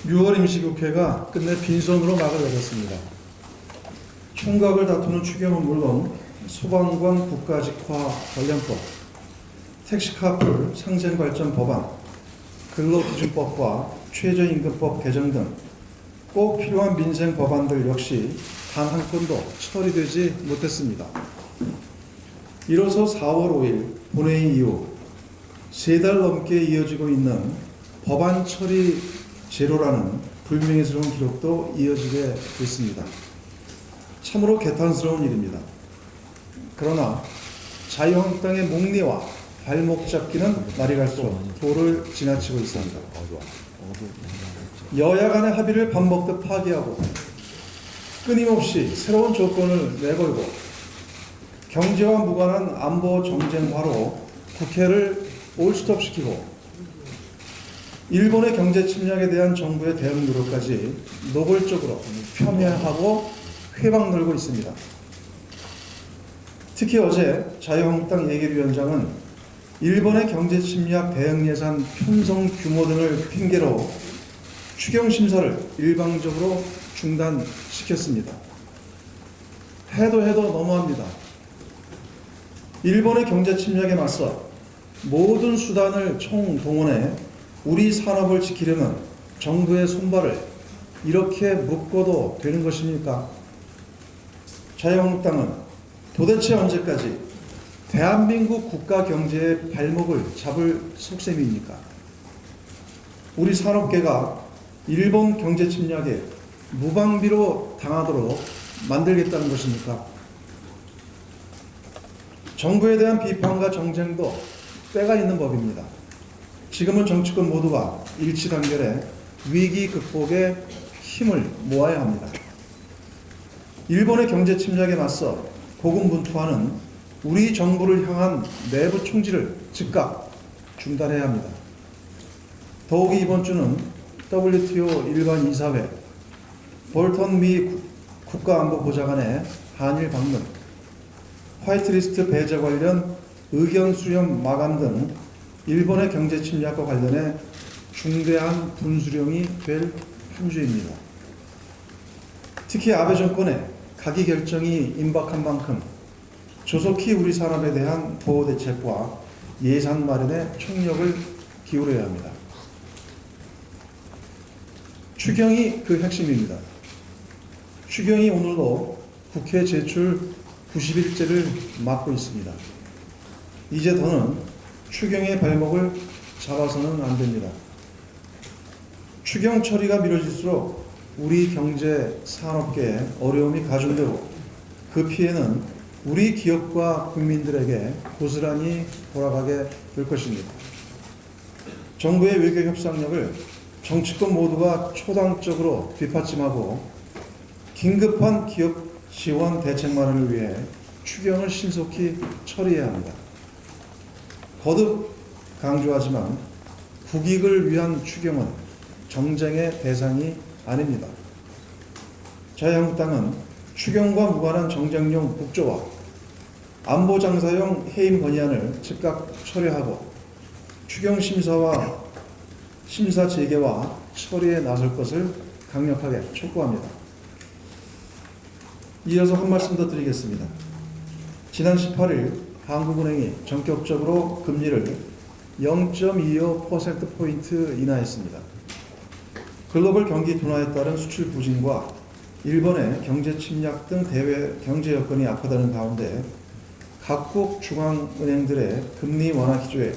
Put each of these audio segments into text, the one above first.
6월 임시국회가 끝내 빈손으로 막을 내렸습니다. 총각을 다투는 추경은 물론 소방관 국가직화 관련법, 택시카풀 상생발전 법안, 근로기준법과 최저임금법 개정 등 꼭 필요한 민생 법안들 역시 단 한 건도 처리되지 못했습니다. 이로써 4월 5일 본회의 이후 3달 넘게 이어지고 있는 법안 처리 제로라는 불명예스러운 기록도 이어지게 됐습니다. 참으로 개탄스러운 일입니다. 그러나 자유한국당의 목리와 발목 잡기는 날이 갈수록 도를 지나치고 있습니다. 여야 간의 합의를 밥 먹듯 파기하고 끊임없이 새로운 조건을 내걸고 경제와 무관한 안보 정쟁화로 국회를 올스톱시키고 일본의 경제 침략에 대한 정부의 대응 노력까지 노골적으로 폄훼하고 회방 놀고 있습니다. 특히 어제 자유한국당 예결위원장은 일본의 경제 침략 대응 예산 편성 규모 등을 핑계로 추경 심사를 일방적으로 중단시켰습니다. 해도 너무합니다. 일본의 경제 침략에 맞서 모든 수단을 총동원해 우리 산업을 지키려는 정부의 손발을 이렇게 묶어도 되는 것입니까? 자유한국당은 도대체 언제까지 대한민국 국가 경제의 발목을 잡을 속셈입니까? 우리 산업계가 일본 경제 침략에 무방비로 당하도록 만들겠다는 것입니까? 정부에 대한 비판과 정쟁도 때가 있는 법입니다. 지금은 정치권 모두가 일치단결해 위기 극복에 힘을 모아야 합니다. 일본의 경제 침략에 맞서 고군분투하는 우리 정부를 향한 내부 총질을 즉각 중단해야 합니다. 더욱이 이번 주는 WTO 일반 이사회, 볼턴 미 국가안보보좌관의 한일 방문, 화이트리스트 배제 관련 의견 수렴 마감 등 일본의 경제 침략과 관련해 중대한 분수령이 될 한 주입니다. 특히 아베 정권의 가기 결정이 임박한 만큼 조속히 우리 산업에 대한 보호 대책과 예산 마련에 총력을 기울여야 합니다. 추경이 그 핵심입니다. 추경이 오늘도 국회 제출 90일째를 맞고 있습니다. 이제 더는 추경의 발목을 잡아서는 안 됩니다. 추경 처리가 미뤄질수록 우리 경제 산업계에 어려움이 가중되고 그 피해는 우리 기업과 국민들에게 고스란히 돌아가게 될 것입니다. 정부의 외교 협상력을 정치권 모두가 초당적으로 뒷받침하고 긴급한 기업 지원 대책 마련을 위해 추경을 신속히 처리해야 합니다. 거듭 강조하지만 국익을 위한 추경은 정쟁의 대상이 아닙니다. 자유한국당은 추경과 무관한 정쟁용 국조와 안보장사용 해임 건의안을 즉각 처리하고 추경 심사 재개와 처리에 나설 것을 강력하게 촉구합니다. 이어서 한 말씀 더 드리겠습니다. 지난 18일 한국은행이 전격적으로 금리를 0.25%포인트 인하했습니다. 글로벌 경기 둔화에 따른 수출 부진과 일본의 경제 침략 등 대외 경제 여건이 악화되는 가운데 각국 중앙은행들의 금리 완화 기조에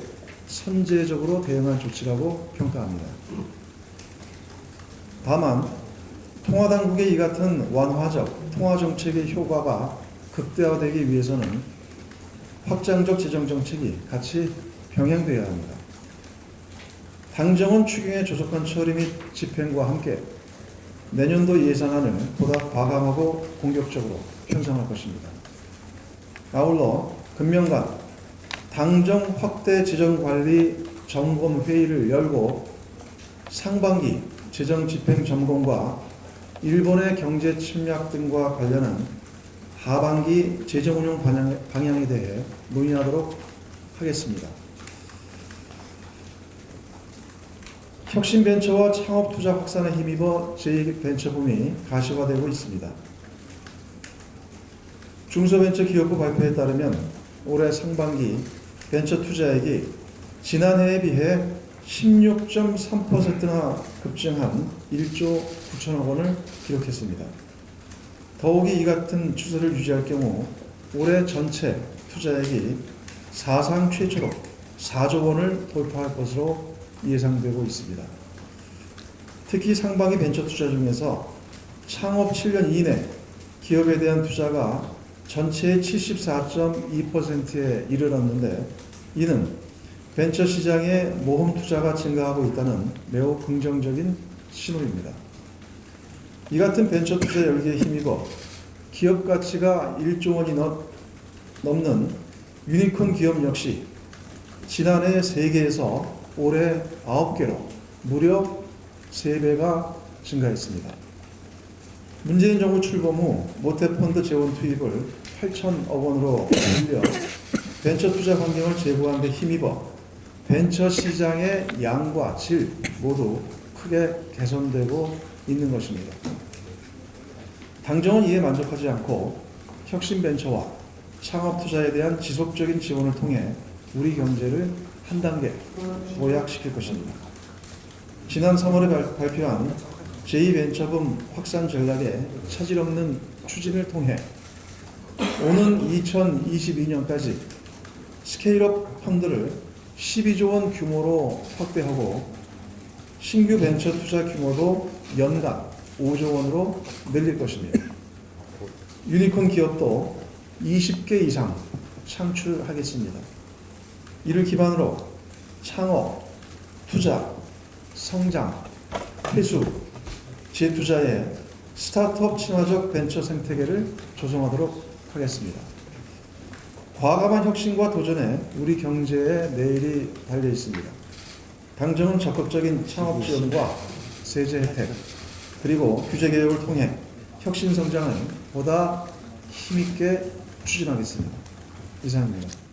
선제적으로 대응한 조치라고 평가합니다. 다만 통화당국의 이 같은 완화적 통화정책의 효과가 극대화되기 위해서는 확장적 재정정책이 같이 병행되어야 합니다. 당정은 추경의 조속한 처리 및 집행과 함께 내년도 예산안을 보다 과감하고 공격적으로 편성할 것입니다. 아울러 금년간 당정 확대 재정관리 점검회의를 열고 상반기 재정집행 점검과 일본의 경제 침략 등과 관련한 하반기 재정운용 방향에 대해 논의하도록 하겠습니다. 혁신벤처와 창업투자 확산에 힘입어 제2벤처붐이 가시화되고 있습니다. 중소벤처기업부 발표에 따르면 올해 상반기 벤처 투자액이 지난해에 비해 16.3%나 급증한 1조 9천억 원을 기록했습니다. 더욱이 이 같은 추세를 유지할 경우 올해 전체 투자액이 사상 최초로 4조 원을 돌파할 것으로 예상되고 있습니다. 특히 상반기 벤처 투자 중에서 창업 7년 이내 기업에 대한 투자가 전체의 74.2%에 이르렀는데, 이는 벤처 시장의 모험 투자가 증가하고 있다는 매우 긍정적인 신호입니다. 이 같은 벤처 투자 열기에 힘입어 기업 가치가 1조 원이 넘는 유니콘 기업 역시 지난해 3개에서 올해 9개로 무려 3배가 증가했습니다. 문재인 정부 출범 후 모태펀드 재원 투입을 8천억 원으로 늘려 벤처 투자 환경을 제고하는 데 힘입어 벤처 시장의 양과 질 모두 크게 개선되고 있는 것입니다. 당정은 이에 만족하지 않고 혁신벤처와 창업투자에 대한 지속적인 지원을 통해 우리 경제를 한 단계 도약시킬 것입니다. 지난 3월에 발표한 제2벤처붐 확산 전략의 차질 없는 추진을 통해 오는 2022년까지 스케일업 펀드를 12조 원 규모로 확대하고 신규 벤처 투자 규모도 연간 5조 원으로 늘릴 것입니다. 유니콘 기업도 20개 이상 창출하겠습니다. 이를 기반으로 창업, 투자, 성장, 회수, 재투자의 스타트업 친화적 벤처 생태계를 조성하도록 하겠습니다. 과감한 혁신과 도전에 우리 경제의 내일이 달려 있습니다. 당정은 적극적인 창업 지원과 세제 혜택, 그리고 규제 개혁을 통해 혁신 성장을 보다 힘있게 추진하겠습니다. 이상입니다.